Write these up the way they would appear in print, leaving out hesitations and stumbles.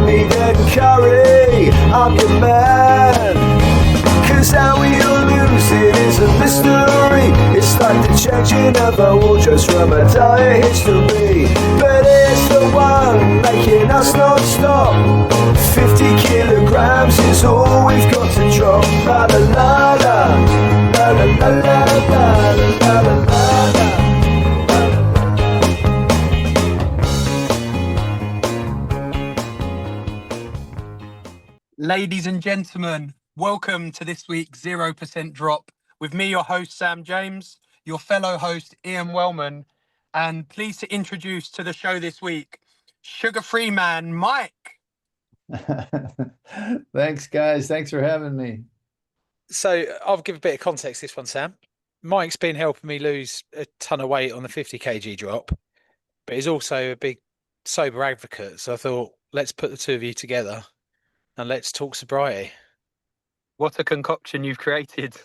meat and curry, I'm your man. Cause how we all lose it is a mystery. It's like the changing of our wardrobes from a dire history. But it's the one making us not stop. 50 kilograms is all we've got to drop. La la la la, la la la la la la la la. Ladies and gentlemen, welcome to this week's 0% Drop with me, your host, Sam James, your fellow host, Ian Wellman, and pleased to introduce to the show this week, Sugarfree Man, Mike. Thanks, guys. Thanks for having me. So I'll give a bit of context to this one, Sam. Mike's been helping me lose a ton of weight on the 50 kg drop, but he's also a big sober advocate. So I thought, let's put the two of you together and let's talk sobriety. What a concoction you've created.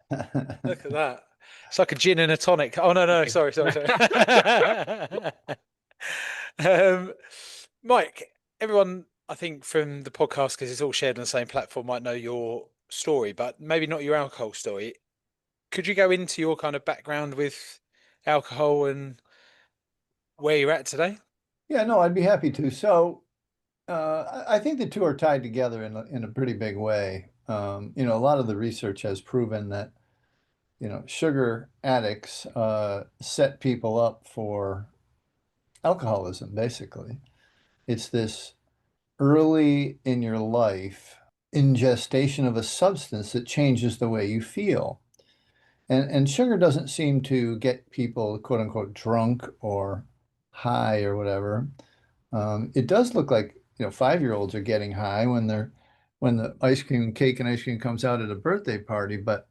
Look at that. It's like a gin and a tonic. Oh, no, sorry. Mike, everyone, I think from the podcast, because it's all shared on the same platform, might know your story, but maybe not your alcohol story. Could you go into your kind of background with alcohol and where you're at today? Yeah, no, I'd be happy to. So I think the two are tied together in a pretty big way. A lot of the research has proven that, sugar addicts set people up for alcoholism, basically. It's this early in your life ingestion of a substance that changes the way you feel. And sugar doesn't seem to get people, quote unquote, drunk or high or whatever. It does look like, 5-year-olds are getting high when the cake and ice cream comes out at a birthday party, but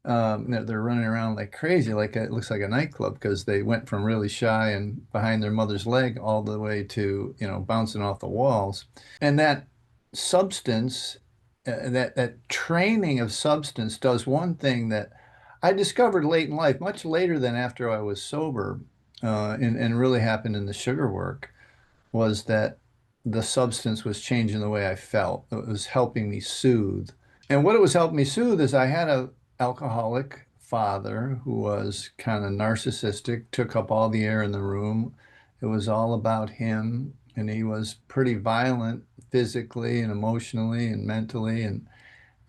they're running around like crazy, like it looks like a nightclub, because they went from really shy and behind their mother's leg all the way to, bouncing off the walls. And that substance, that training of substance does one thing that I discovered late in life, much later than after I was sober, and really happened in the sugar work, was that the substance was changing the way I felt. It was helping me soothe. And what it was helping me soothe is I had a alcoholic father who was kind of narcissistic, took up all the air in the room. It was all about him, and he was pretty violent physically and emotionally and mentally. And,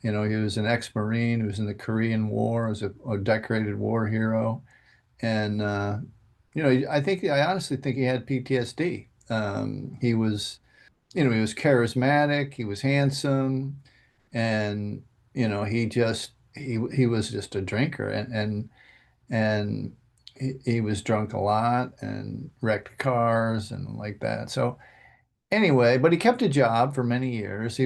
he was an ex-Marine, he was in the Korean War, was a decorated war hero. And, I honestly think he had PTSD. He was charismatic, he was handsome, and he was just a drinker, and he was drunk a lot and wrecked cars and like that. So anyway, but he kept a job for many years.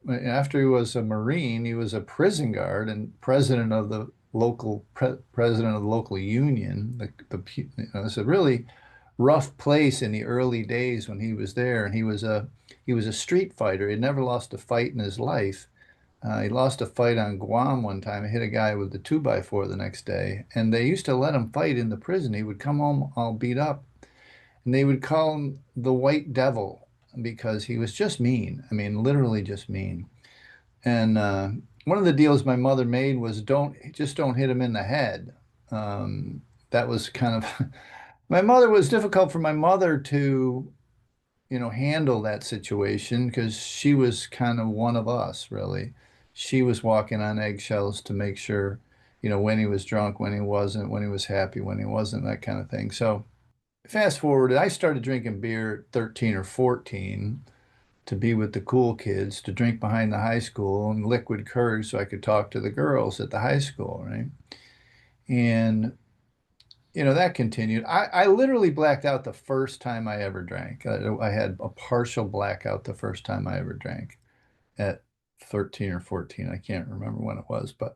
After he was a Marine, he was a prison guard and president of the local union. It's a really rough place in the early days when he was there, and he was a street fighter. He'd never lost a fight in his life. He lost a fight on Guam one time. He hit a guy with a 2x4 the next day, and they used to let him fight in the prison. He would come home all beat up, and they would call him the White Devil because he was just mean. I mean, literally just mean. And one of the deals my mother made was don't hit him in the head. That was kind of it was difficult for my mother to, handle that situation, because she was kind of one of us, really. She was walking on eggshells to make sure, when he was drunk, when he wasn't, when he was happy, when he wasn't, that kind of thing. So fast forward, I started drinking beer at 13 or 14 to be with the cool kids, to drink behind the high school and liquid courage so I could talk to the girls at the high school, right? And that continued. I literally blacked out the first time I ever drank. I had a partial blackout the first time I ever drank at 13 or 14. I can't remember when it was, but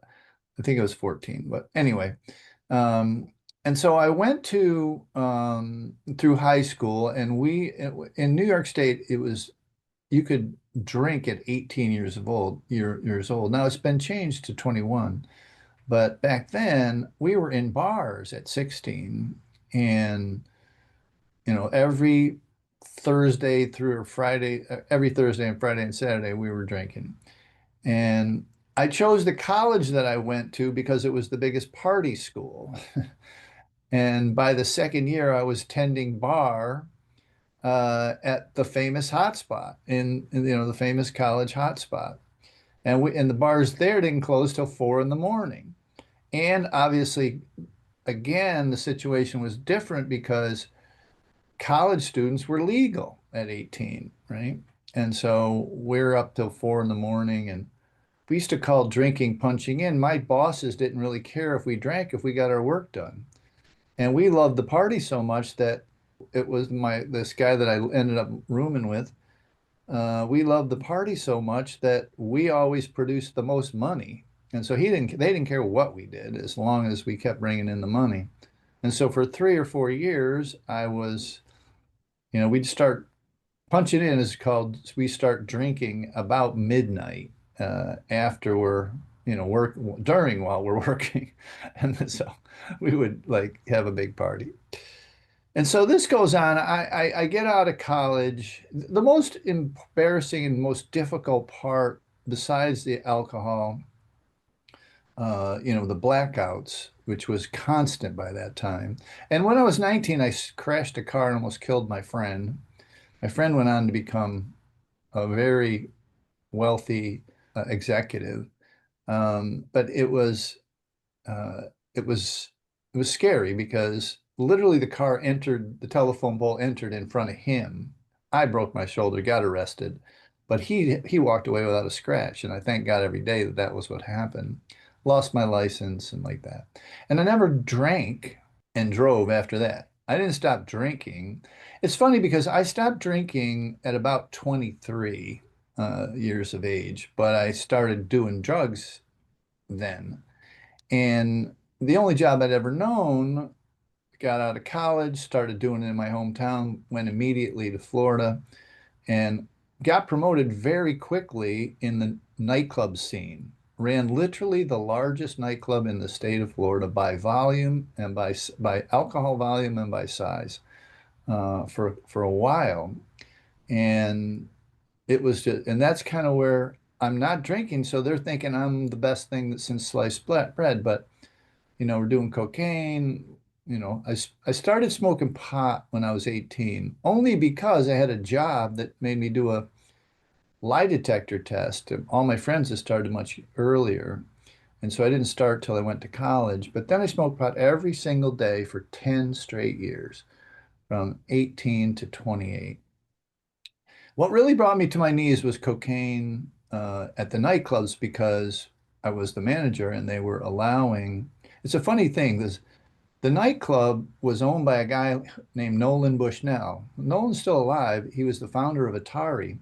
I think it was 14. But anyway, and so I went to through high school, and in New York State, you could drink at 18 years old. Now it's been changed to 21. But back then, we were in bars at 16, and every Thursday through Friday, every Thursday and Friday and Saturday, we were drinking. And I chose the college that I went to because it was the biggest party school. And by the second year, I was tending bar at the famous hotspot the famous college hotspot. And the bars there didn't close till 4 in the morning. And obviously, again, the situation was different because college students were legal at 18, right? And so we're up till 4 in the morning, and we used to call drinking punching in. My bosses didn't really care if we drank if we got our work done. And we loved the party so much that it was this guy that I ended up rooming with. We loved the party so much that we always produced the most money. And so they didn't care what we did as long as we kept bringing in the money. And so for 3 or 4 years, we'd start punching in we start drinking about midnight after while we're working. And so we would like have a big party. And so this goes on. I get out of college. The most embarrassing and most difficult part, besides the alcohol, the blackouts, which was constant by that time. And when I was 19, I crashed a car and almost killed my friend. My friend went on to become a very wealthy executive. But it was scary because literally the telephone pole entered in front of him. I broke my shoulder, got arrested, but he walked away without a scratch. And I thank God every day that that was what happened. Lost my license and like that. And I never drank and drove after that. I didn't stop drinking. It's funny because I stopped drinking at about 23 years of age, but I started doing drugs then. And the only job I'd ever known, got out of college, started doing it in my hometown, went immediately to Florida, and got promoted very quickly in the nightclub scene. Ran literally the largest nightclub in the state of Florida by volume and by alcohol volume and by size for a while. And and that's kind of where I'm not drinking. So they're thinking I'm the best thing since sliced bread. But, we're doing cocaine. I started smoking pot when I was 18, only because I had a job that made me do a lie detector test. All my friends had started much earlier. And so I didn't start till I went to college. But then I smoked pot every single day for 10 straight years, from 18 to 28. What really brought me to my knees was cocaine at the nightclubs because I was the manager and they were allowing. It's a funny thing. The nightclub was owned by a guy named Nolan Bushnell. Nolan's still alive. He was the founder of Atari.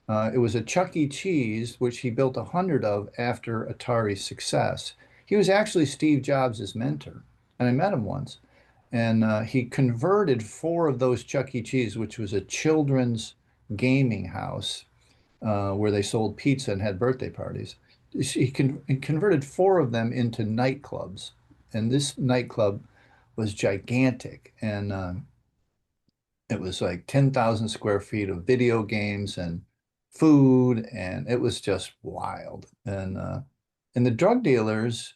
It was a Chuck E. Cheese, which he built 100 of after Atari's success. He was actually Steve Jobs' mentor, and I met him once. And he converted 4 of those Chuck E. Cheese, which was a children's gaming house where they sold pizza and had birthday parties. He converted 4 of them into nightclubs. And this nightclub was gigantic. And it was like 10,000 square feet of video games and food. And it was just wild. And the drug dealers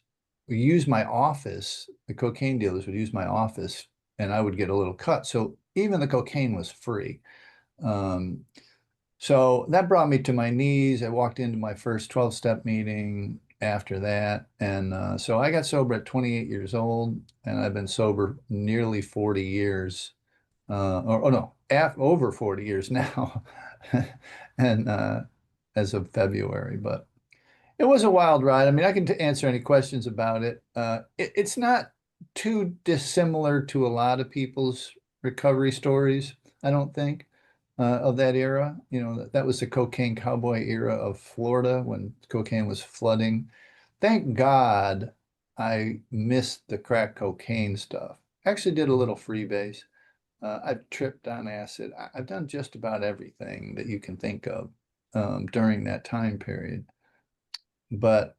would use my office. The cocaine dealers would use my office and I would get a little cut. So even the cocaine was free. So that brought me to my knees. I walked into my first 12-step meeting after that. And so I got sober at 28 years old, and I've been sober nearly 40 years. Over 40 years now. And as of February, but it was a wild ride. I mean, I can answer any questions about it. It's not too dissimilar to a lot of people's recovery stories, I don't think, of that era. That was the cocaine cowboy era of Florida when cocaine was flooding. Thank God I missed the crack cocaine stuff. Actually did a little freebase. I've tripped on acid. I've done just about everything that you can think of during that time period. But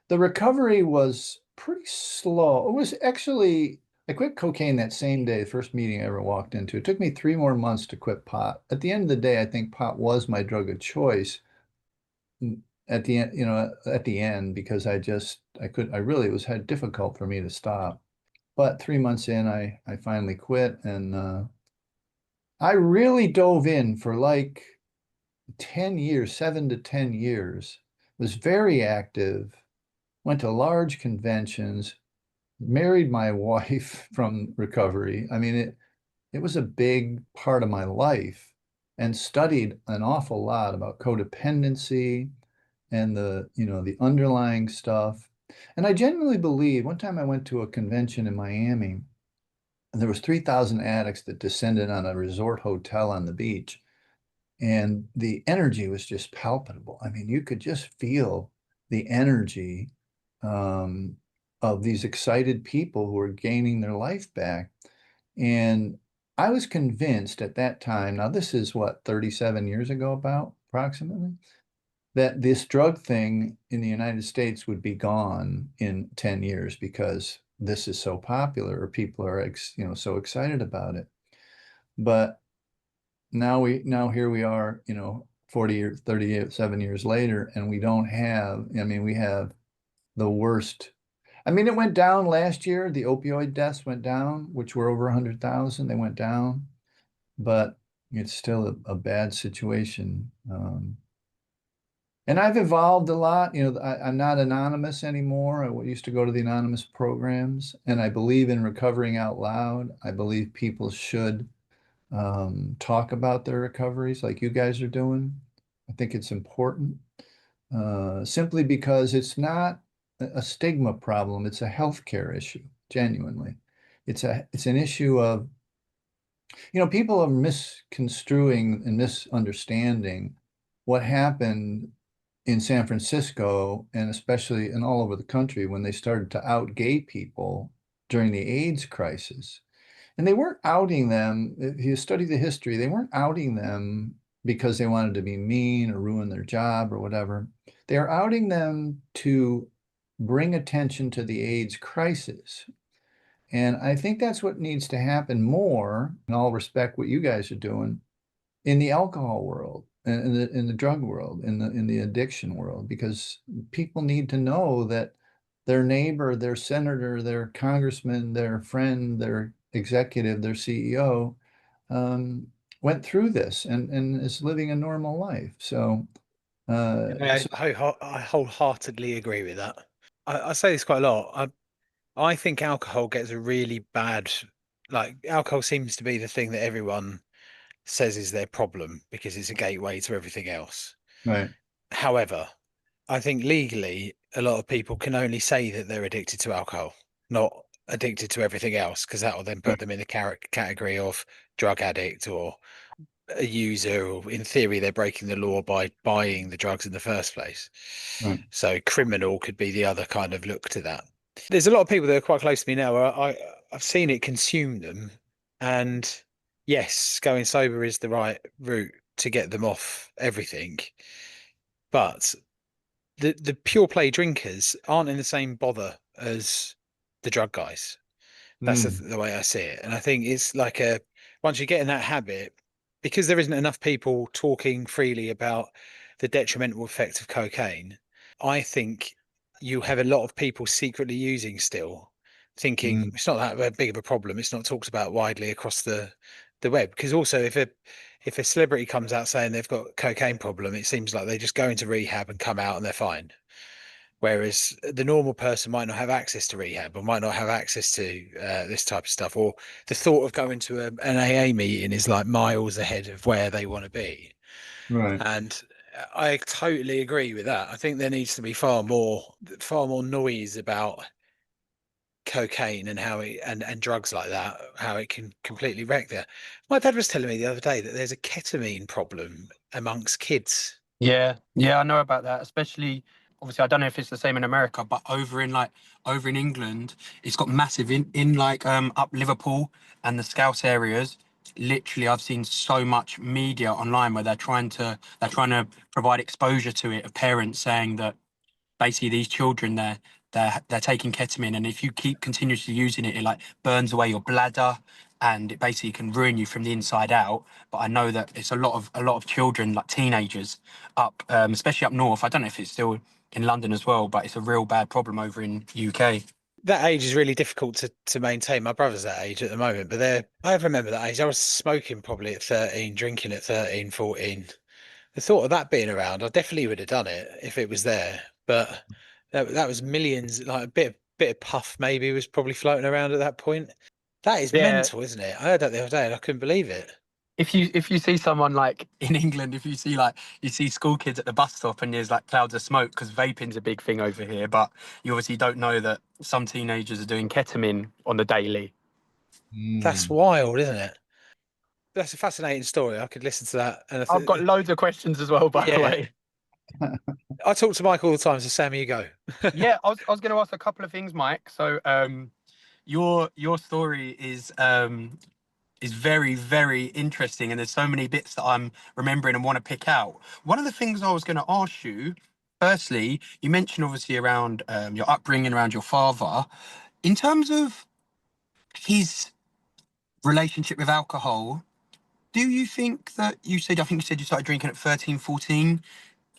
the recovery was pretty slow. It was actually I quit cocaine that same day, the first meeting I ever walked into. It took me 3 more months to quit pot. At the end of the day, I think pot was my drug of choice at the end, at the end, because I really, it was had difficult for me to stop. But 3 months in, I finally quit, and I really dove in for like 10 years, 7 to 10 years, was very active, went to large conventions, married my wife from recovery. I mean, it was a big part of my life, and studied an awful lot about codependency and the underlying stuff. And I genuinely believe, one time I went to a convention in Miami, and there was 3,000 addicts that descended on a resort hotel on the beach. And the energy was just palpable. I mean, you could just feel the energy of these excited people who were gaining their life back. And I was convinced at that time, now this is what, 37 years ago, about approximately, that this drug thing in the United States would be gone in 10 years because this is so popular, or people are so excited about it. But now here we are, 40 or 37 years later, and we don't have, I mean, we have the worst. I mean, it went down last year. The opioid deaths went down, which were over 100,000. They went down, but it's still a bad situation. And I've evolved a lot. I'm not anonymous anymore. I used to go to the anonymous programs, and I believe in recovering out loud. I believe people should talk about their recoveries like you guys are doing. I think it's important, simply because it's not a stigma problem. It's a healthcare issue, genuinely. It's an issue of, people are misconstruing and misunderstanding what happened in San Francisco, and especially in all over the country, when they started to out gay people during the AIDS crisis. And they weren't outing them. If you study the history, they weren't outing them because they wanted to be mean or ruin their job or whatever. They are outing them to bring attention to the AIDS crisis. And I think that's what needs to happen more, in all respect, what you guys are doing in the alcohol world, and in the drug world, in the addiction world, because people need to know that their neighbor, their senator, their congressman, their friend, their executive, their CEO, went through this and is living a normal life. So, I wholeheartedly agree with that. I say this quite a lot. I think alcohol gets a really bad, like alcohol seems to be the thing that everyone says is their problem because it's a gateway to everything else. right, However, I think legally, a lot of people can only say that they're addicted to alcohol, not addicted to everything else, because that will then put right, them in the category of drug addict or a user, or in theory, they're breaking the law by buying the drugs in the first place. right, So criminal could be the other kind of look to that. There's a lot of people that are quite close to me now where I've seen it consume them, and yes, going sober is the right route to get them off everything. But the pure play drinkers aren't in the same bother as the drug guys. That's the way I see it. And I think it's like once you get in that habit, because there isn't enough people talking freely about the detrimental effect of cocaine, I think you have a lot of people secretly using still, thinking it's not that big of a problem. It's not talked about widely across the web. Because also if a celebrity comes out saying they've got a cocaine problem, it seems like they just go into rehab and come out and they're fine. Whereas the normal person might not have access to rehab, or might not have access to this type of stuff, or the thought of going to an AA meeting is like miles ahead of where they want to be. right. And I totally agree with that. I think there needs to be far more noise about cocaine and how it and drugs like that, how it can completely wreck there. My dad was telling me the other day that there's a ketamine problem amongst kids. Yeah, I know about that. Especially, obviously, I don't know if it's the same in America, but over in England, it's got massive in like up Liverpool and the Scouse areas. Literally, I've seen so much media online where they're trying to provide exposure to it, of parents saying that basically these children, they're taking ketamine, and if you keep continuously using it, it like burns away your bladder, and it basically can ruin you from the inside out. But I know that it's a lot of children, like teenagers, up especially up north. I don't know if it's still in London as well, but it's a real bad problem over in UK. That age is really difficult to maintain. My brother's that age at the moment, but I remember that age. I was smoking probably at 13, drinking at 13, 14. The thought of that being around, I definitely would have done it if it was there. But that was millions, like a bit of puff maybe was probably floating around at that point. That is Yeah, mental, isn't it? I heard that the other day and I couldn't believe it. if you see someone like in England, if you see school kids at the bus stop and there's like clouds of smoke, because vaping's a big thing over here, but you obviously don't know that some teenagers are doing ketamine on the daily. That's Mm. wild, isn't it? That's a fascinating story. I could listen to that. And I've got loads of questions as well, by the yeah, way. I talk to Mike all the time. So Sam, you go. Yeah, I was going to ask a couple of things, Mike. So, your story is very, very interesting, and there's so many bits that I'm remembering and want to pick out. One of the things I was going to ask you, firstly, you mentioned obviously around your upbringing, around your father, in terms of his relationship with alcohol. Do you think that I think you said you started drinking at 13, 14.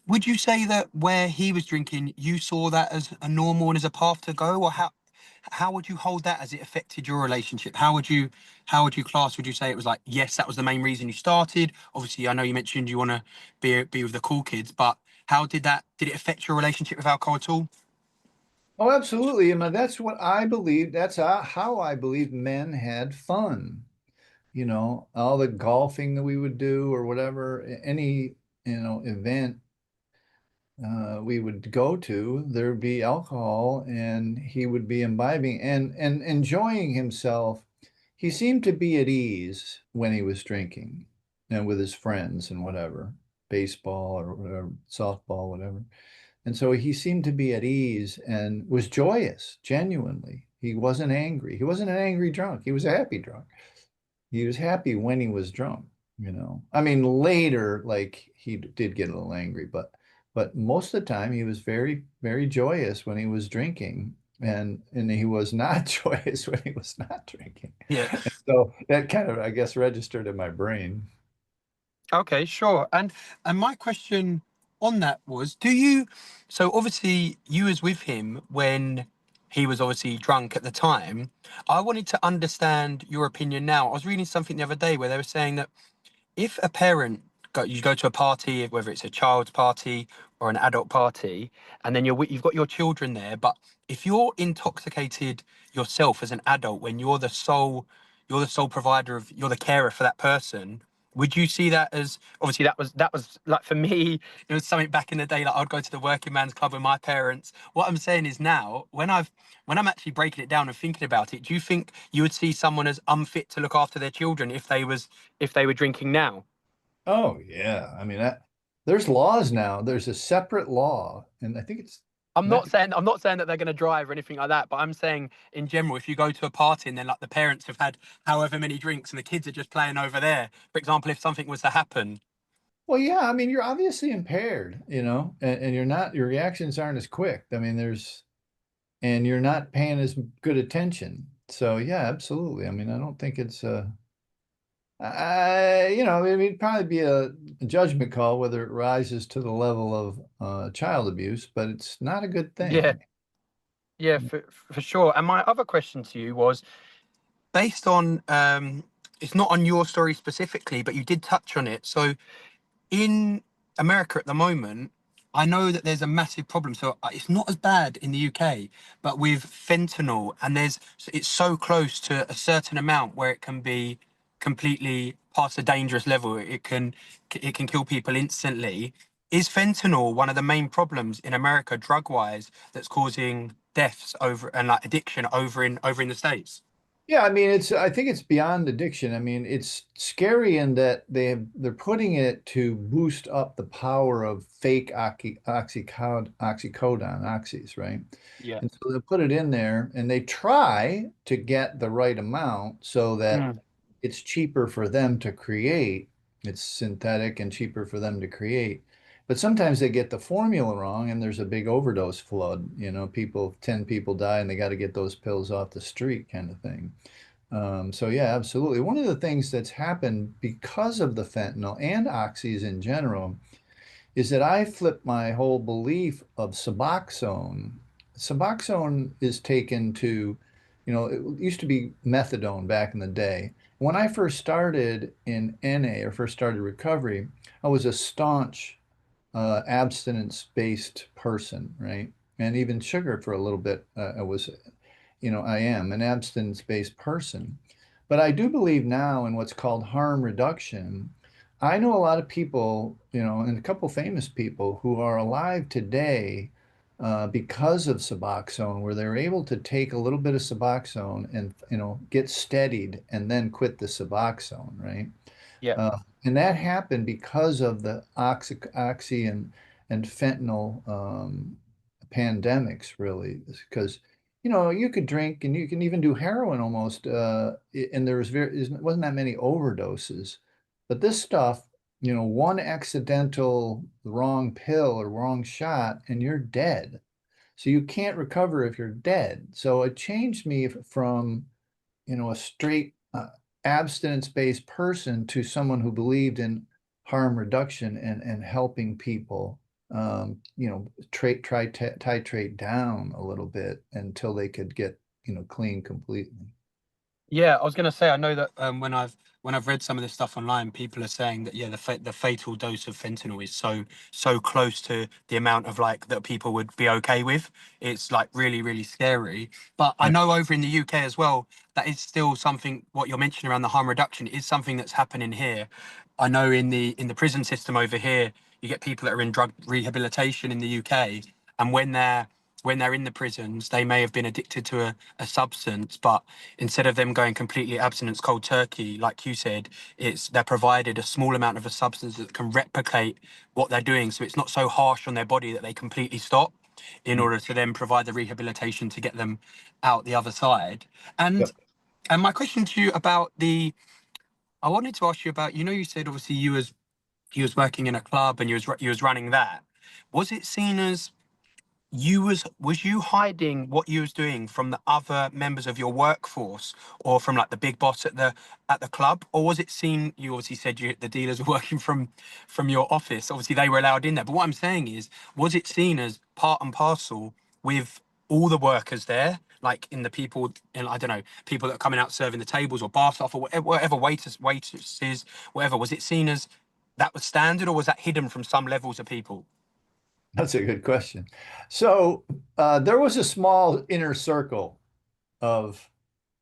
Would you say that where he was drinking, you saw that as a normal and as a path to go, or how would you hold that as it affected your relationship? How would you class? Would you say it was like, yes, that was the main reason you started? Obviously, I know you mentioned you want to be with the cool kids, but did it affect your relationship with alcohol at all? Oh, absolutely. I mean, that's what I believe. That's how I believe men had fun. You know, all the golfing that we would do or whatever, any, event we would go to, there'd be alcohol and he would be imbibing and enjoying himself. He seemed to be at ease when he was drinking and with his friends and whatever, baseball or whatever, softball, whatever. And so he seemed to be at ease and was joyous, genuinely. He wasn't angry. He wasn't an angry drunk. He was a happy drunk. He was happy when he was drunk, I mean, later, like he did get a little angry, but most of the time he was very, very joyous when he was drinking. And he was not joyous when he was not drinking. Yeah. So that kind of, I guess, registered in my brain. Okay, sure. And my question on that was, do you, so obviously you was with him when he was obviously drunk at the time. I wanted to understand your opinion now. I was reading something the other day where they were saying that if a parent you go to a party, whether it's a child's party or an adult party, and then you've got your children there, but if you're intoxicated yourself as an adult, when you're the sole provider you're the carer for that person, would you see that as, obviously that was like, for me, it was something back in the day, like I'd go to the working man's club with my parents. What I'm saying is now, when I'm actually breaking it down and thinking about it, do you think you would see someone as unfit to look after their children if they were drinking now? Oh, yeah. I mean, there's laws now. There's a separate law, and I think it's I'm not. not saying I'm not saying that they're going to drive or anything like that, but I'm saying in general, if you go to a party and then like the parents have had however many drinks and the kids are just playing over there, for example, if something was to happen. Well, yeah, I mean, you're obviously impaired, and you're not, your reactions aren't as quick. I mean, and you're not paying as good attention. So, yeah, absolutely. I mean, I don't think it's, it'd probably be a judgment call whether it rises to the level of child abuse, but it's not a good Yeah, thing. yeah, for sure. And my other question to you was based on it's not on your story specifically, but you did touch on it. So in America at the moment, I know that there's a massive problem. So it's not as bad in the UK, but with fentanyl, and it's so close to a certain amount where it can be completely past a dangerous level. It can kill people instantly. Is fentanyl one of the main problems in America, drug-wise, that's causing deaths over and like addiction over in the States? Yeah, I mean, I think it's beyond addiction. I mean, it's scary in that they're putting it to boost up the power of fake oxycodone, oxys, right? Yeah. And so they put it in there and they try to get the right amount so that Mm. it's cheaper for them to create. It's synthetic and cheaper for them to create. But sometimes they get the formula wrong and there's a big overdose flood. 10 people die and they got to get those pills off the street kind of thing. So yeah, absolutely. One of the things that's happened because of the fentanyl and oxys in general is that I flipped my whole belief of Suboxone. Suboxone is taken to, it used to be methadone back in the day. When I first started in NA or first started recovery, I was a staunch abstinence-based person, right? And even sugar for a little bit, I am an abstinence-based person. But I do believe now in what's called harm reduction. I know a lot of people, and a couple famous people who are alive today because of Suboxone, where they're able to take a little bit of Suboxone and, get steadied and then quit the Suboxone, right? Yeah. And that happened because of the oxy and fentanyl pandemics, really, because you could drink and you can even do heroin almost, and there wasn't that many overdoses. But this stuff, one accidental wrong pill or wrong shot, and you're dead. So you can't recover if you're dead. So it changed me from, a straight abstinence-based person to someone who believed in harm reduction and helping people, titrate down a little bit until they could get, clean completely. Yeah, I was going to say, I know that when I've read some of this stuff online, people are saying that the fatal dose of fentanyl is so close to the amount of like that people would be okay with. It's like really really scary. But I Yeah. know over in the UK as well, that is still something. What you're mentioning around the harm reduction is something that's happening here. I know in the prison system over here, you get people that are in drug rehabilitation in the UK, and when they're in the prisons, they may have been addicted to a substance, but instead of them going completely abstinence cold turkey, like you said, they're provided a small amount of a substance that can replicate what they're doing. So it's not so harsh on their body that they completely stop in order to then provide the rehabilitation to get them out the other side. And Yep. and my question to you I wanted to ask you about, you said obviously you was working in a club and you was running that. Was it seen as was you hiding what you was doing from the other members of your workforce or from like the big boss at the club, or was it seen? You obviously said the dealers were working from your office. Obviously they were allowed in there, but what I'm saying is, was it seen as part and parcel with all the workers there, like in the people, in, I don't know, people that are coming out serving the tables or bar staff or whatever waitresses, whatever? Was it seen as that was standard, or was that hidden from some levels of people? That's a good question. So there was a small inner circle of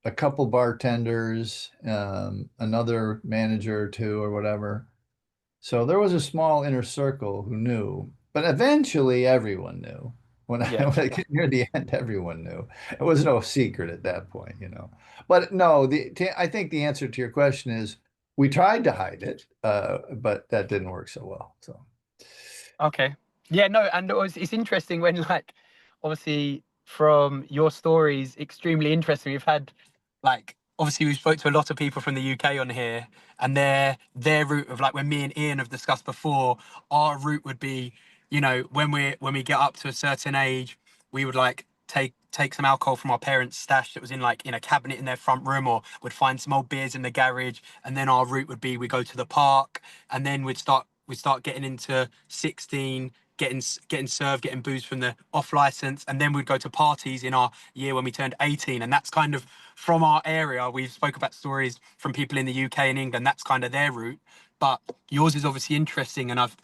a couple bartenders, another manager or two or whatever. So there was a small inner circle who knew, but eventually everyone knew. When I, Yeah. when I get near the end, everyone knew. It was no secret at that point, But no, I think the answer to your question is we tried to hide it, but that didn't work so well. So Okay. Yeah, no, and it's interesting when like obviously from your stories, extremely interesting. We've had like obviously we spoke to a lot of people from the UK on here, and their route of like when me and Ian have discussed before, our route would be, when we get up to a certain age, we would like take some alcohol from our parents' stash that was in like in a cabinet in their front room, or would find some old beers in the garage, and then our route would be we go to the park, and then we'd start getting into 16, getting served, getting booze from the off license, and then we'd go to parties in our year when we turned 18. And that's kind of from our area. We've spoke about stories from people in the UK and England. That's kind of their route. But yours is obviously interesting, and I've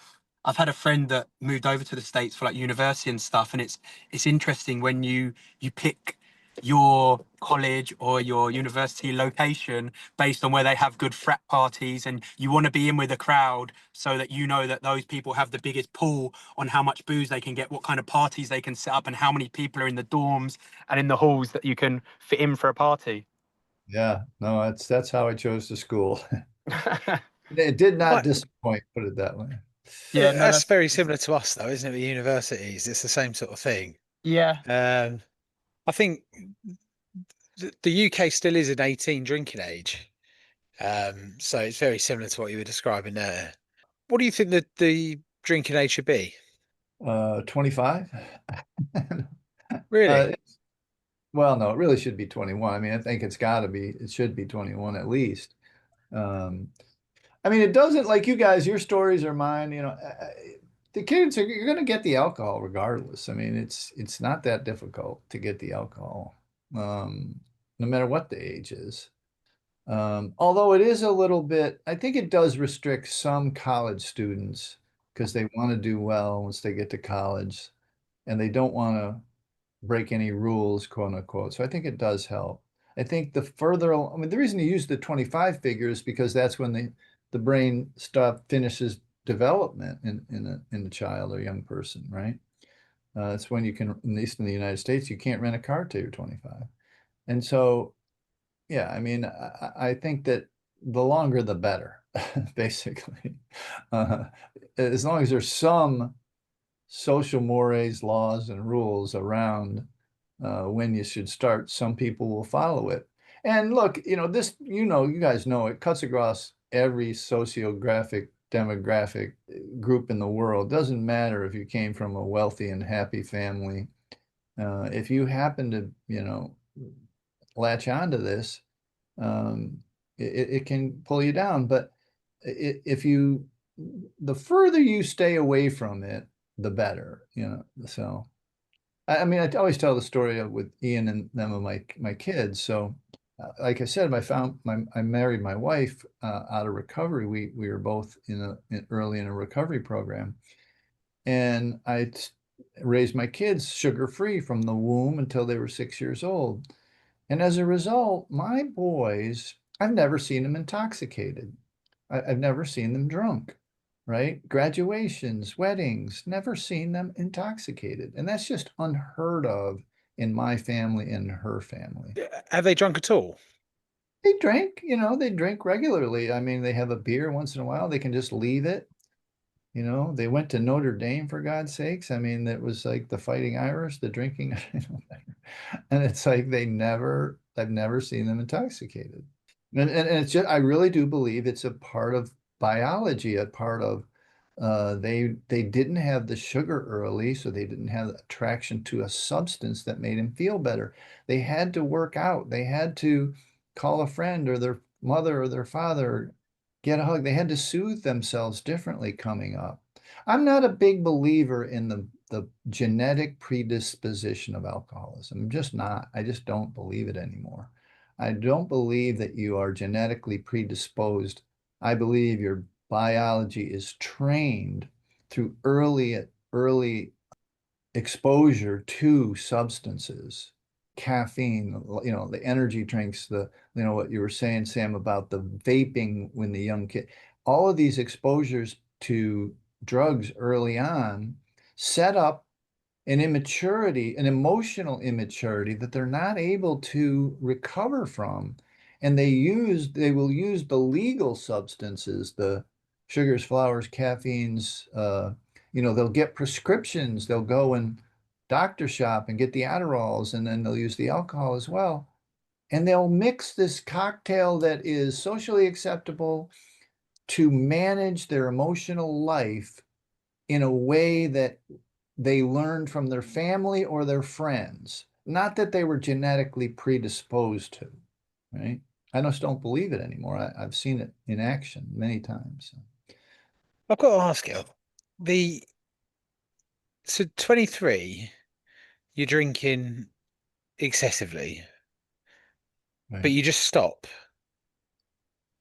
had a friend that moved over to the States for like university and stuff, and it's interesting when you pick your college or your university location based on where they have good frat parties, and you want to be in with the crowd so that you know that those people have the biggest pull on how much booze they can get, what kind of parties they can set up, and how many people are in the dorms and in the halls that you can fit in for a party. yeah, no, that's how I chose to school. It did not Like, disappoint, put it that way. Yeah, no, that's very similar to us, though, isn't it? With universities, it's the same sort of thing. yeah. I think the UK still is an 18 drinking age, so it's very similar to what you were describing there. What do you think that the drinking age should be? 25. Really? Well, no, it really should be 21. I mean, I think it should be 21 at least. I mean, it doesn't, like you guys, your stories are mine, the kids you're going to get the alcohol regardless. I mean, it's not that difficult to get the alcohol, no matter what the age is. Although it is a little bit, I think it does restrict some college students because they want to do well once they get to college and they don't want to break any rules, quote unquote. So I think it does help. I think the reason you use the 25 figure is because that's when the brain stuff finishes development in a child or young person, right? It's when you can, at least in the United States, you can't rent a car till you're 25. And so, yeah, I mean, I think that the longer the better, basically. As long as there's some social mores, laws, and rules around when you should start, some people will follow it. And look, you guys know it cuts across every sociographic, demographic group in the world. Doesn't matter if you came from a wealthy and happy family. If you happen to, latch onto this, it can pull you down. But the further you stay away from it, the better, so I mean, I always tell the story with Ian and them of my kids. So like I said, I married my wife out of recovery. We were both early in a recovery program, and I raised my kids sugar-free from the womb until they were 6 years old. And as a result, my boys, I've never seen them intoxicated. I've never seen them drunk, right? Graduations, weddings, never seen them intoxicated. And that's just unheard of in my family and her family. Have they drunk at all? They drink, they drink regularly. I mean, they have a beer once in a while. They can just leave it. They went to Notre Dame, for God's sakes. I mean, that was like the Fighting Irish, the drinking. And it's like I've never seen them intoxicated. And it's just, I really do believe it's a part of biology, a part of they didn't have the sugar early, so they didn't have attraction to a substance that made them feel better. They had to work out. They had to call a friend or their mother or their father, get a hug. They had to soothe themselves differently coming up. I'm not a big believer in the genetic predisposition of alcoholism. I'm just not. I just don't believe it anymore. I don't believe that you are genetically predisposed. I believe your biology is trained through early exposure to substances, caffeine, the energy drinks, what you were saying, Sam, about the vaping when the young kid, all of these exposures to drugs early on set up an immaturity, an emotional immaturity that they're not able to recover from. And they will use the legal substances, the sugars, flours, caffeines, they'll get prescriptions, they'll go and doctor shop and get the Adderalls, and then they'll use the alcohol as well. And they'll mix this cocktail that is socially acceptable to manage their emotional life in a way that they learned from their family or their friends, not that they were genetically predisposed to, right? I just don't believe it anymore. I've seen it in action many times. I've got to ask you, so 23, you're drinking excessively, Right. but you just stop.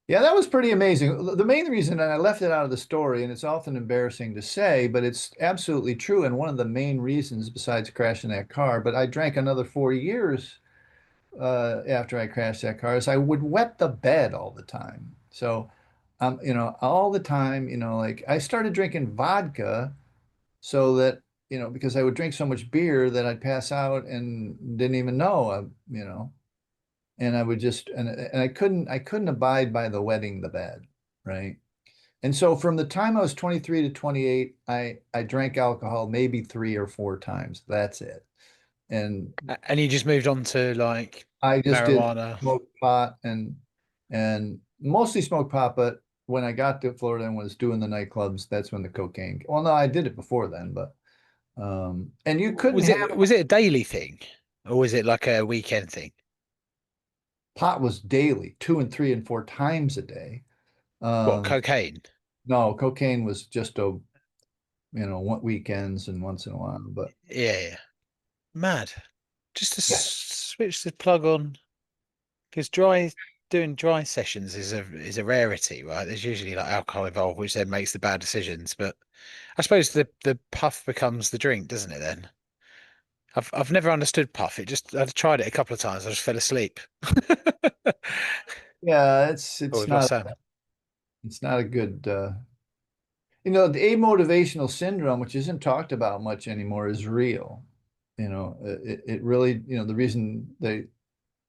Yeah, that was pretty amazing. The main reason, and I left it out of the story, and it's often embarrassing to say, but it's absolutely true. And one of the main reasons, besides crashing that car, but I drank another 4 years after I crashed that car, is I would wet the bed all the time. So, all the time, like I started drinking vodka so that, because I would drink so much beer that I'd pass out and didn't even know, and I would just and I couldn't abide by the wetting the bed, right? And so from the time I was 23 to 28, I drank alcohol maybe 3 or 4 times. That's it. And And you just moved on to like I just did marijuana. smoke pot and mostly smoke pot, but when I got to Florida and was doing the nightclubs, that's when the cocaine. Well, no, I did it before then, but and you couldn't have Was it a daily thing, or was it like a weekend thing? pot was daily, 2 and 3 and 4 times a day. What, Um, cocaine? no, cocaine was just weekends and once in a while, but Yeah, yeah. Mad. Just to yeah, switch the plug on, because doing dry sessions is a rarity, right? There's usually like alcohol involved, which then makes the bad decisions. But I suppose the puff becomes the drink, doesn't it? Then I've never understood puff. I've tried it a couple of times. I just fell asleep. yeah, Oh, we've lost Sam. it's not a good the amotivational syndrome, which isn't talked about much anymore, is real. It really, the reason they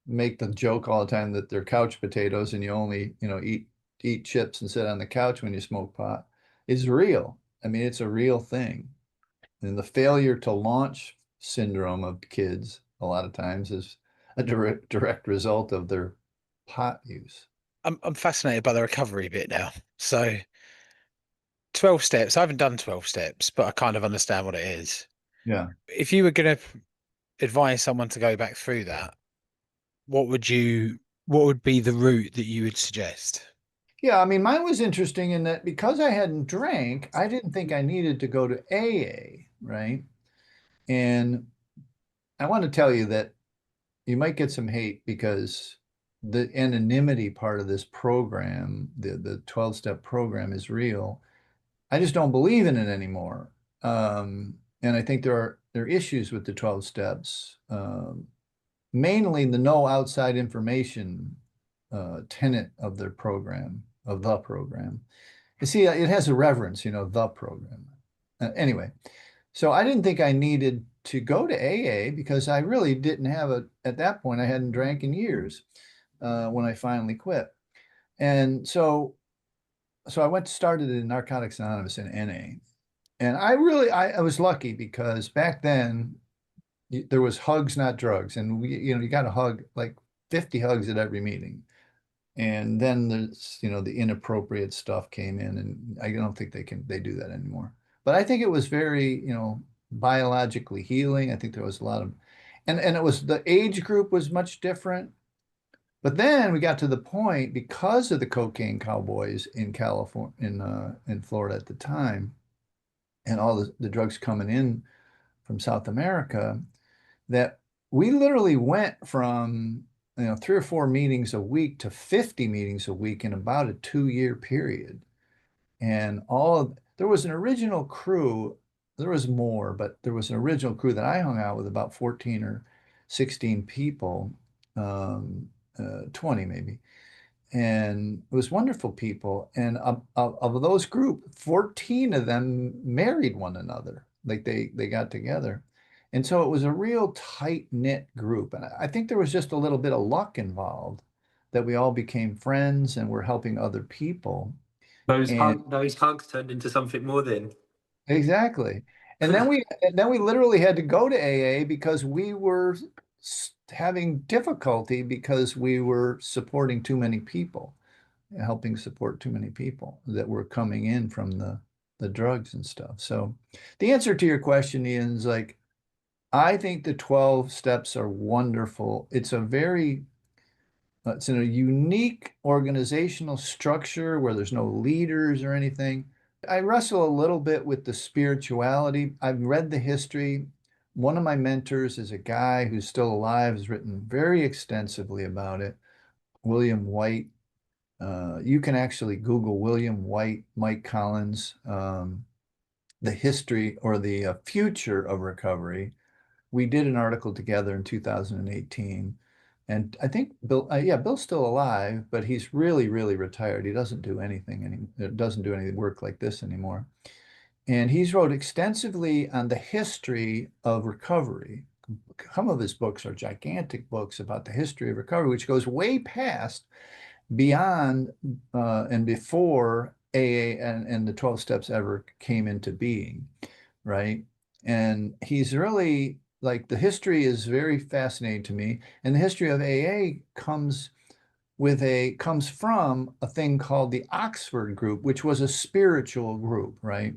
make the joke all the time that they're couch potatoes and you only, eat chips and sit on the couch when you smoke pot is real. I mean, it's a real thing. And the failure to launch syndrome of kids a lot of times is a direct result of their pot use. I'm fascinated by the recovery bit now. So 12 steps. I haven't done 12 steps, but I kind of understand what it is. Yeah. If you were going to advise someone to go back through that, what would be the route that you would suggest? Yeah, I mean, mine was interesting in that because I hadn't drank, I didn't think I needed to go to AA, right? And I want to tell you that you might get some hate because the anonymity part of this program, the 12-step program is real. I just don't believe in it anymore. And I think there are issues with the 12 steps, mainly the no outside information tenet of their program, of the program. You see, it has a reverence, the program. Anyway, so I didn't think I needed to go to AA because I really didn't at that point, I hadn't drank in years when I finally quit. And so I started in Narcotics Anonymous in NA. And I was lucky because back then there was hugs, not drugs. And you got a hug, like 50 hugs at every meeting. And then there's, the inappropriate stuff came in, and I don't think they do that anymore. But I think it was very, biologically healing. I think there was a lot of, and it was the age group was much different. But then we got to the point because of the cocaine cowboys in California, in Florida at the time, and all the drugs coming in from South America, that we literally went from 3 or 4 meetings a week to 50 meetings a week in about a 2-year period. And there was an original crew, there was more, but there was an original crew that I hung out with, about 14 or 16 people, 20 maybe. And it was wonderful people. And of those group, 14 of them married one another. Like they got together. And so it was a real tight-knit group. And I think there was just a little bit of luck involved that we all became friends and were helping other people. And Those hugs turned into something more then. exactly. And then we literally had to go to AA because we were having difficulty because we were supporting too many people, helping support too many people that were coming in from the drugs and stuff. So the answer to your question, Ian, is like, I think the 12 steps are wonderful. It's it's in a unique organizational structure where there's no leaders or anything. I wrestle a little bit with the spirituality. I've read the history. One of my mentors is a guy who's still alive, has written very extensively about it, William White. You can actually Google William White, Mike Collins, the history or the future of recovery. We did an article together in 2018. And I think Bill's still alive, but he's really, really retired. He doesn't do anything doesn't do any work like this anymore. And he's wrote extensively on the history of recovery. Some of his books are gigantic books about the history of recovery, which goes way past, beyond, and before AA and the 12 steps ever came into being, right? And he's really like, the history is very fascinating to me. And the history of AA comes comes from a thing called the Oxford group, which was a spiritual group, right?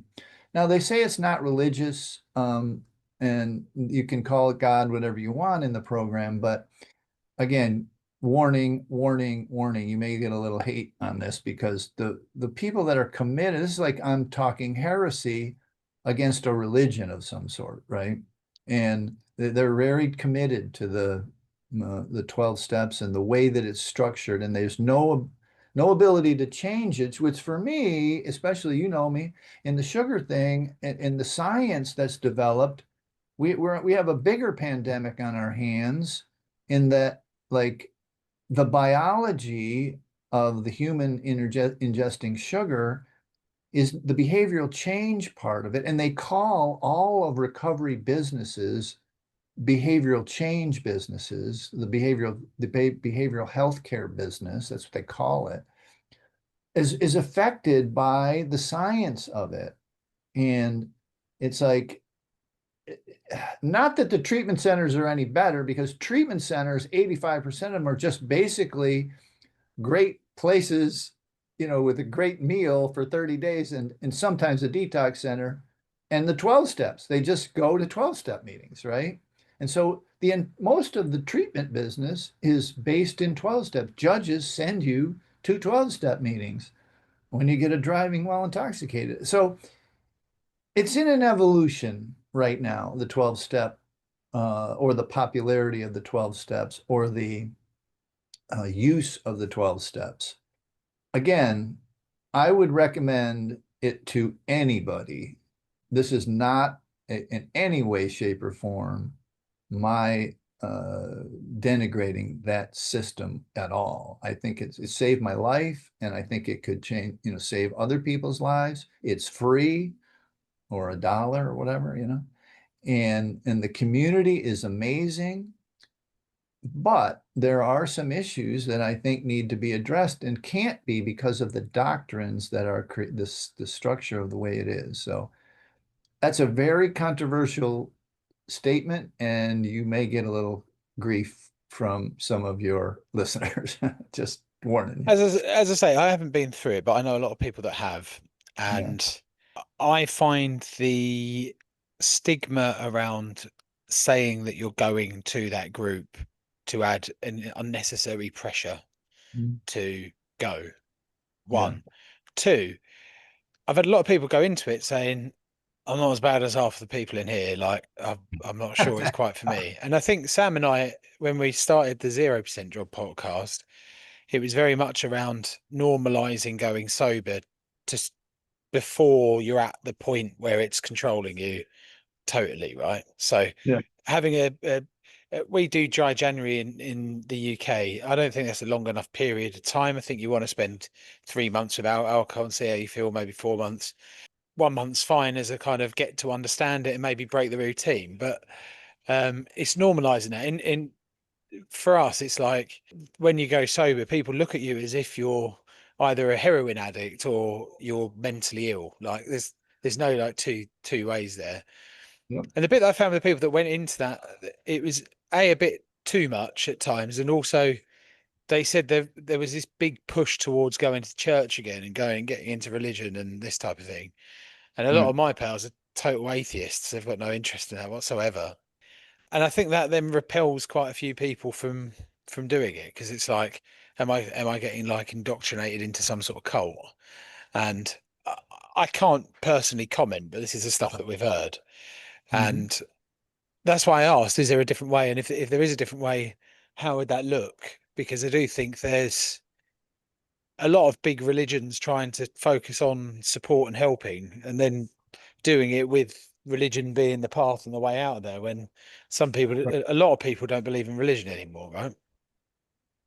Now they say it's not religious, and you can call it God, whatever you want in the program, but again, warning, warning, warning. You may get a little hate on this because the people that are committed, this is like I'm talking heresy against a religion of some sort, right? And they're very committed to the 12 steps and the way that it's structured, and there's no ability to change it, which for me, especially, you know me, in the sugar thing and the science that's developed, we have a bigger pandemic on our hands in that, like, the biology of the human ingesting sugar is the behavioral change part of it. And they call all of recovery businesses behavioral change businesses, the behavioral healthcare business, that's what they call it, is affected by the science of it. And it's like, not that the treatment centers are any better, because treatment centers, 85% of them are just basically great places, with a great meal for 30 days and sometimes a detox center and the 12 steps. They just go to 12-step meetings, right? And so most of the treatment business is based in 12 steps. Judges send you to 12-step meetings when you get a driving while intoxicated. So it's in an evolution right now, the 12-step, or the popularity of the 12 steps, or the use of the 12 steps. Again, I would recommend it to anybody. This is not in any way, shape, or form my denigrating that system at all. I think it saved my life, and I think it could change, save other people's lives. It's free, or $1 or whatever, and the community is amazing. But there are some issues that I think need to be addressed and can't be because of the doctrines that are the structure of the way it is. So that's a very controversial statement, and you may get a little grief from some of your listeners. Just warning you. As I say, I haven't been through it, but I know a lot of people that have, and I find the stigma around saying that you're going to that group to add an unnecessary pressure to go. One. Two, I've had a lot of people go into it saying, I'm not as bad as half the people in here. Like, I'm not sure it's quite for me. And I think Sam and I, when we started the 0% Job podcast, it was very much around normalizing going sober to before you're at the point where it's controlling you totally, right? So having we do dry January in the UK. I don't think that's a long enough period of time. I think you want to spend 3 months without alcohol and see how you feel, maybe 4 months. 1 month's fine as a kind of get to understand it and maybe break the routine. But it's normalizing that. For us, it's like when you go sober, people look at you as if you're either a heroin addict or you're mentally ill. Like there's no like two ways there. Yep. And the bit that I found with the people that went into that, it was a bit too much at times, and also they said there was this big push towards going to church again and getting into religion and this type of thing. And a lot of my pals are total atheists; they've got no interest in that whatsoever. And I think that then repels quite a few people from doing it, because it's like, am I getting like indoctrinated into some sort of cult? And I can't personally comment, but this is the stuff that we've heard. And that's why I asked, is there a different way? And if there is a different way, how would that look? Because I do think there's a lot of big religions trying to focus on support and helping, and then doing it with religion being the path and the way out of there, when a lot of people don't believe in religion anymore, right?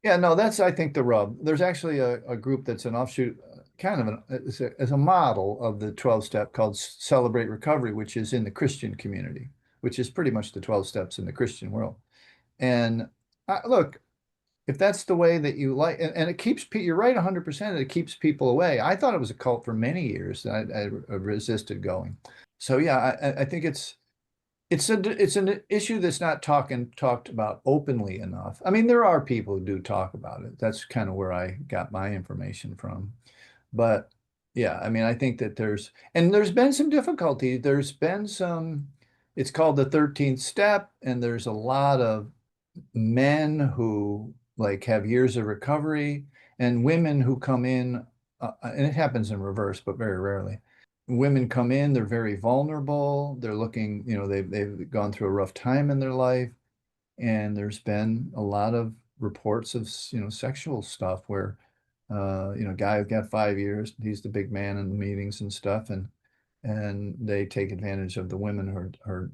Yeah, no, that's, I think, the rub. There's actually a group that's an offshoot, kind of as a model of the 12-step called Celebrate Recovery, which is in the Christian community, which is pretty much the 12 steps in the Christian world. And look, if that's the way that you like, and it keeps, you're right 100%, it keeps people away. I thought it was a cult for many years. I resisted going. So yeah, I think it's it's an issue that's not talked about openly enough. I mean, there are people who do talk about it. That's kind of where I got my information from. But yeah, I mean, I think that there's been some difficulty. There's been some, it's called the 13th step, and there's a lot of men who like have years of recovery and women who come in, and it happens in reverse, but very rarely. Women come in, they're very vulnerable. They're looking, they've gone through a rough time in their life. And there's been a lot of reports of, sexual stuff where, guy who got 5 years, he's the big man in the meetings and stuff. And they take advantage of the women who are,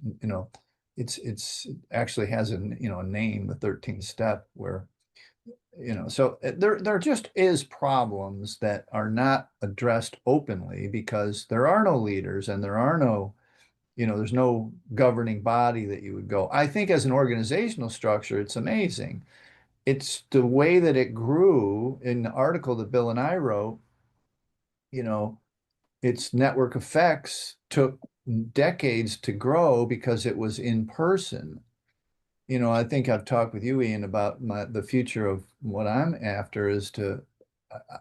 it's actually has a name, the 13th step, where so there just is problems that are not addressed openly because there are no leaders and there are no, there's no governing body that you would go. I think as an organizational structure, it's amazing. It's the way that it grew in the article that Bill and I wrote, its network effects took decades to grow because it was in person. I think I've talked with you, Ian, about the future of what I'm after is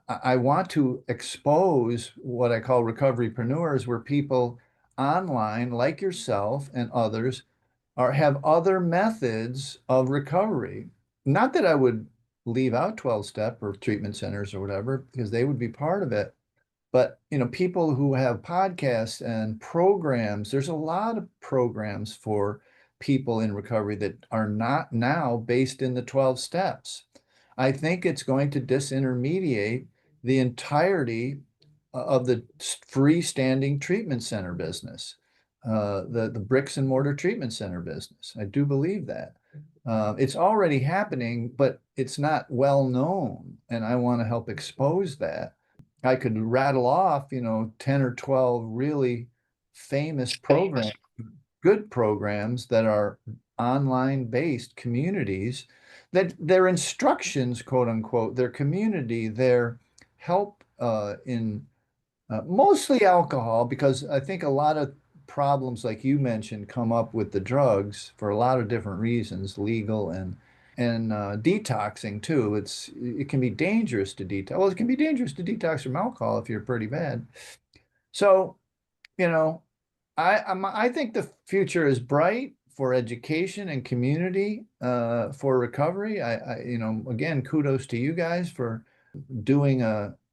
I want to expose what I call recoverypreneurs, where people online, like yourself and others, have other methods of recovery. Not that I would leave out 12-step or treatment centers or whatever, because they would be part of it. But, people who have podcasts and programs, there's a lot of programs for people in recovery that are not now based in the 12 steps. I think it's going to disintermediate the entirety of the freestanding treatment center business, the bricks and mortar treatment center business. I do believe that. It's already happening, but it's not well known, and I want to help expose that. I could rattle off, 10 or 12 really famous programs, good programs that are online based communities, that their instructions, quote unquote, their community, their help in mostly alcohol, because I think a lot of problems, like you mentioned, come up with the drugs for a lot of different reasons, legal and detoxing too. It can be dangerous to detox. Well, it can be dangerous to detox from alcohol if you're pretty bad. So, I think the future is bright for education and community for recovery. Again, kudos to you guys for doing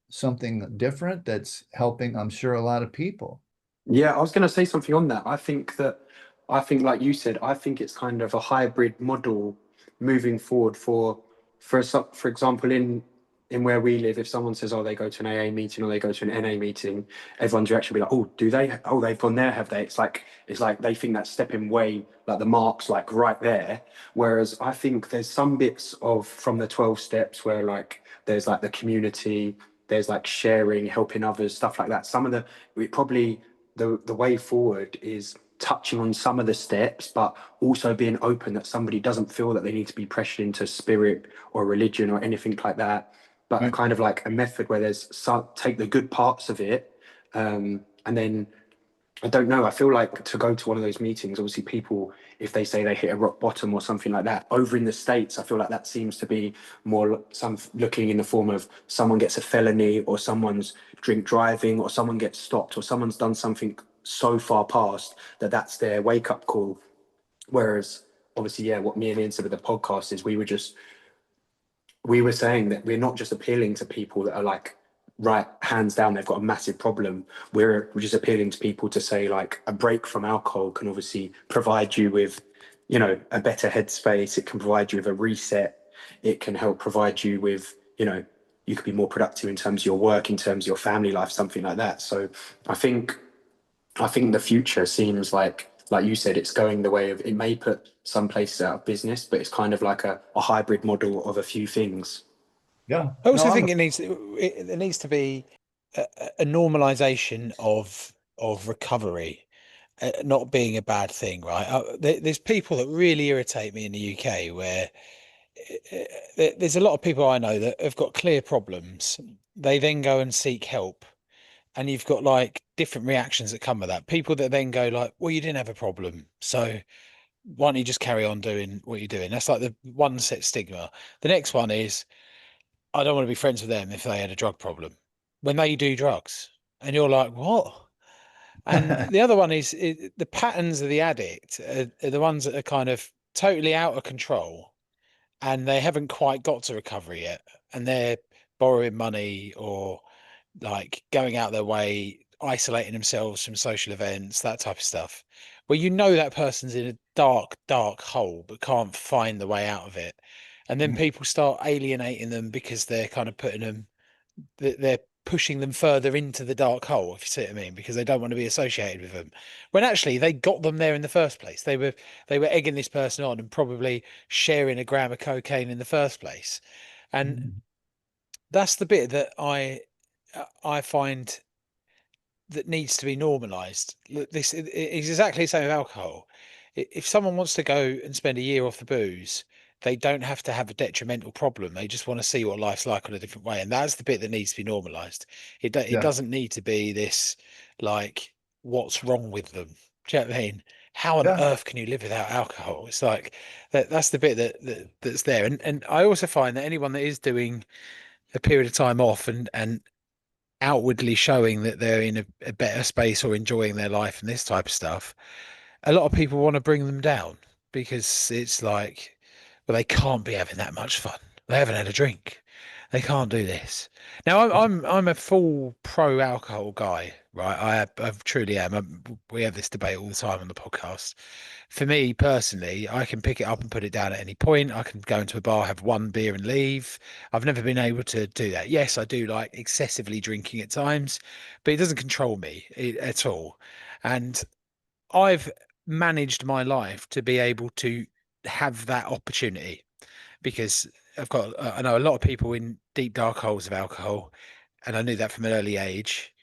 something different that's helping, I'm sure, a lot of people. Yeah, I was going to say something on that. Like you said, I think it's kind of a hybrid model moving forward for example, in where we live, if someone says, oh, they go to an AA meeting or they go to an NA meeting, everyone's reaction will be like, oh, do they? Oh, they've gone there, have they? It's like they think that's stepping way, like the mark's like right there. Whereas I think there's some bits from the 12 steps where like there's like the community, there's like sharing, helping others, stuff like that. The way forward is touching on some of the steps, but also being open that somebody doesn't feel that they need to be pressured into spirit or religion or anything like that, but Right. kind of like a method where take the good parts of it, and then I don't know. I feel like to go to one of those meetings, obviously people, if they say they hit a rock bottom or something like that, over in the States, I feel like that seems to be more some looking in the form of someone gets a felony or someone's drink driving or someone gets stopped or someone's done something so far past that's their wake up call. Whereas obviously, yeah, what me and Ian said with the podcast is we were saying that we're not just appealing to people that are like, right, hands down, they've got a massive problem. We're just appealing to people to say like a break from alcohol can obviously provide you with, a better headspace. It can provide you with a reset. It can help provide you with, you could be more productive in terms of your work, in terms of your family life, something like that. So I think the future seems like you said, it's going the way of, it may put some places out of business, but it's kind of like a hybrid model of a few things. Yeah. I also No, think there needs to be a normalization of recovery, not being a bad thing, right? There's people that really irritate me in the UK where there's a lot of people I know that have got clear problems. They then go and seek help, And you've got like different reactions that come with that. People that then go like, well, you didn't have a problem, so why don't you just carry on doing what you're doing? That's like the one set stigma. The next one is, I don't want to be friends with them if they had a drug problem. When they do drugs, and you're like, what? And the other one is the patterns of the addict are the ones that are kind of totally out of control, and they haven't quite got to recovery yet, and they're borrowing money or like going out their way, isolating themselves from social events, that type of stuff, where you know that person's in a dark, dark hole but can't find the way out of it. And then people start alienating them because they're kind of putting them, they're pushing them further into the dark hole, if you see what I mean, because they don't want to be associated with them. When actually they got them there in the first place. They were egging this person on and probably sharing a gram of cocaine in the first place. And that's the bit that I find that needs to be normalized. This is exactly the same with alcohol. If someone wants to go and spend a year off the booze, they don't have to have a detrimental problem. They just want to see what life's like on a different way, and that's the bit that needs to be normalized. It Yeah. doesn't need to be this like what's wrong with them. Do you know what I mean? How on Yeah. earth can you live without alcohol? It's like that's the bit that's there. And I also find that anyone that is doing a period of time off and outwardly showing that they're in a better space or enjoying their life and this type of stuff, a lot of people want to bring them down because it's like, well, they can't be having that much fun. They haven't had a drink. They can't do this. Now, I'm a full pro alcohol guy, right? I truly am. We have this debate all the time on the podcast. For me personally, I can pick it up and put it down at any point. I can go into a bar, have one beer and leave. I've never been able to do that. Yes, I do like excessively drinking at times, but it doesn't control me at all. And I've managed my life to be able to have that opportunity because I know a lot of people in deep dark holes of alcohol, and I knew that from an early age,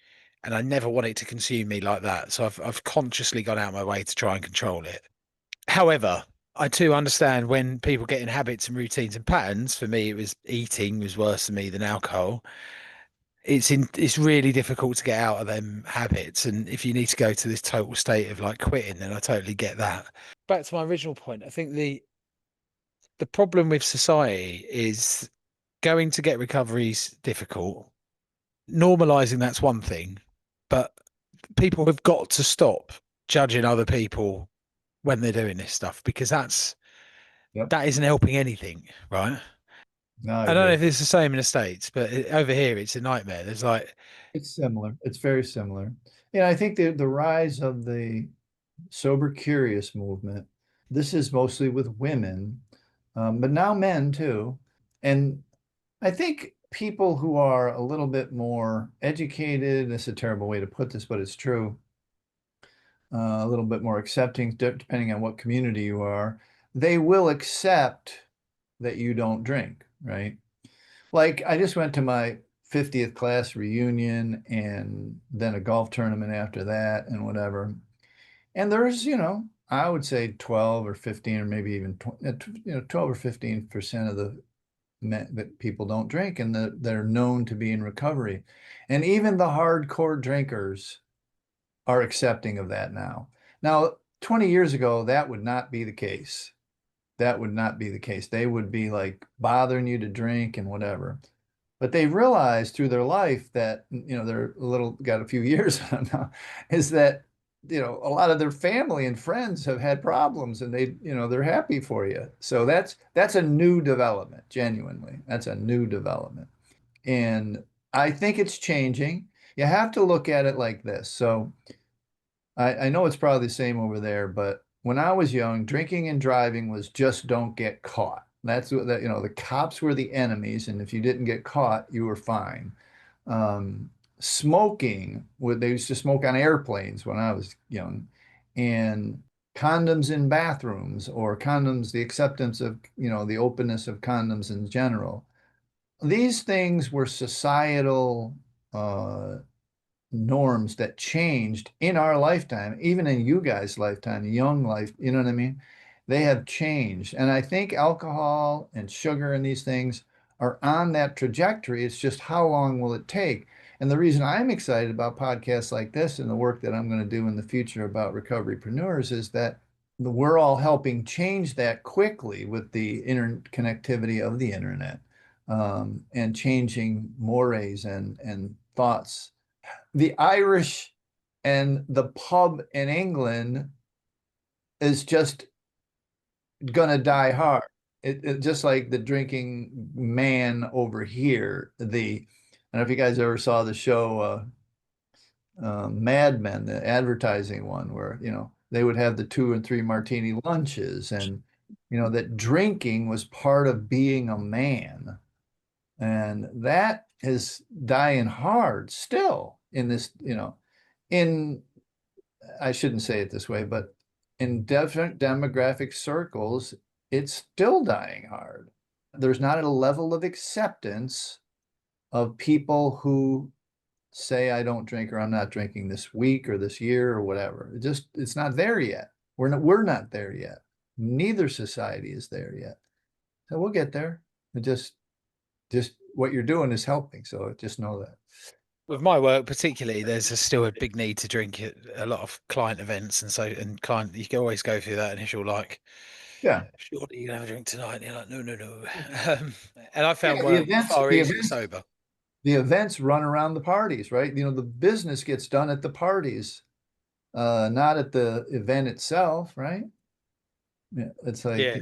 and I never wanted it to consume me like that. So I've consciously gone out of my way to try and control it. However, I too understand when people get in habits and routines and patterns. For me, it was eating was worse for me than alcohol. It's really difficult to get out of them habits, and if you need to go to this total state of like quitting, then I totally get that. Back to my original point, I think the problem with society is going to get recoveries difficult. Normalizing that's one thing, but people have got to stop judging other people when they're doing this stuff because Yep. that isn't helping anything, right? No, I I don't know agree. if it's the same in the States, but over here it's a nightmare. There's like, It's similar. It's very similar. Yeah, I think the rise of the sober curious movement, this is mostly with women, but now men too. And I think people who are a little bit more educated, this is a terrible way to put this, but it's true, a little bit more accepting, depending on what community you are, they will accept that you don't drink, right? Like I just went to my 50th class reunion and then a golf tournament after that and whatever. And there's, I would say 12 or 15 or maybe even 12 or 15% of the men that people don't drink and that they're known to be in recovery. And even the hardcore drinkers are accepting of that now. Now, 20 years ago, that would not be the case. That would not be the case. They would be like bothering you to drink and whatever. But they realized through their life that, they're got a few years on them now, is that, a lot of their family and friends have had problems and they're happy for you. So that's a new development, genuinely. That's a new development. And I think it's changing. You have to look at it like this. So I know it's probably the same over there, but when I was young, drinking and driving was just don't get caught. That's what that, the cops were the enemies, and if you didn't get caught, you were fine. Smoking, they used to smoke on airplanes when I was young, and condoms in bathrooms or condoms, the acceptance of, the openness of condoms in general. These things were societal norms that changed in our lifetime, even in you guys' lifetime, young life, you know what I mean? They have changed. And I think alcohol and sugar and these things are on that trajectory. It's just how long will it take? And the reason I'm excited about podcasts like this and the work that I'm going to do in the future about recoverypreneurs is that we're all helping change that quickly with the interconnectivity of the internet, and changing mores and thoughts. The Irish and the pub in England is just going to die hard. It just like the drinking man over here. I don't know if you guys ever saw the show Mad Men, the advertising one, where they would have the 2 and 3 martini lunches, and that drinking was part of being a man, and that is dying hard still in this. I shouldn't say it this way, but in different demographic circles, it's still dying hard. There's not a level of acceptance of people who say, I don't drink, or I'm not drinking this week or this year or whatever. It's not there yet. We're not there yet. Neither society is there yet. So we'll get there. Just what you're doing is helping. So just know that. With my work particularly, there's still a big need to drink at a lot of client events, and client, you can always go through that initial Yeah. Surely you can have a drink tonight. And you're like, no. And I found Yeah, work far easier sober. The events run around the parties, right? The business gets done at the parties, not at the event itself, right? Yeah, it's like, Yeah.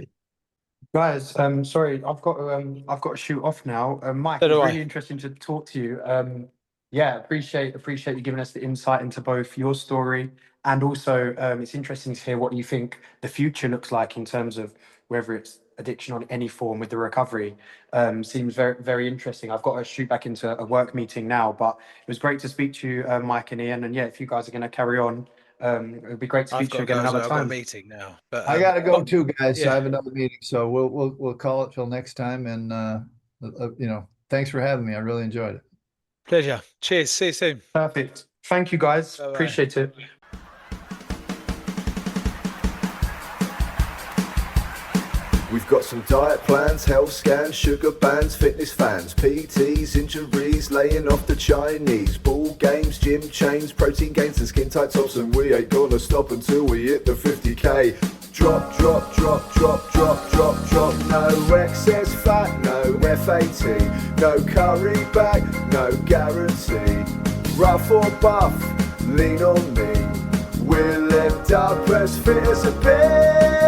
Guys, sorry, I've got to shoot off now. Mike, So it's do I. really interesting to talk to you. Yeah, appreciate you giving us the insight into both your story, and also it's interesting to hear what you think the future looks like in terms of whether it's addiction on any form with the recovery. Seems very, very interesting. I've got to shoot back into a work meeting now, but it was great to speak to you, Mike and Ian. And yeah, if you guys are going to carry on, it would be great to I've speak to got you to again go as another well. I've got a time. meeting now. But I gotta go too, guys. So I yeah. have another meeting, so we'll call it till next time. And thanks for having me. I really enjoyed it. Pleasure. Cheers. See you soon. Perfect. Thank you, guys. Bye-bye. Appreciate it. We've got some diet plans, health scans, sugar bans, fitness fans, PTs, injuries, laying off the Chinese, ball games, gym chains, protein gains and skin tight tops, and we ain't gonna stop until we hit the 50k. Drop, drop, drop, drop, drop, drop, drop. No excess fat, no FAT, no curry back, no guarantee. Rough or buff, lean on me. We'll end up as fit as a bear.